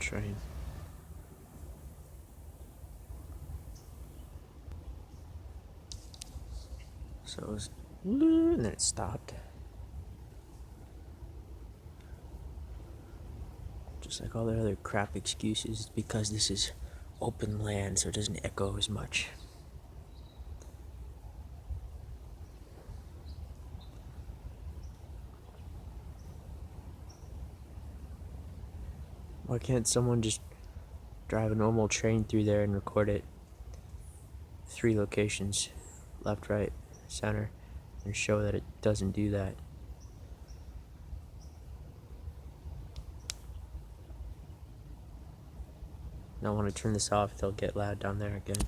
train. So it was, and then it stopped. Just like all the other crap excuses, because this is open land, so it doesn't echo as much. Why can't someone just drive a normal train through there and record it? 3 locations, left, right, center, and show that it doesn't do that. Now, when I turn this off, they'll get loud down there again.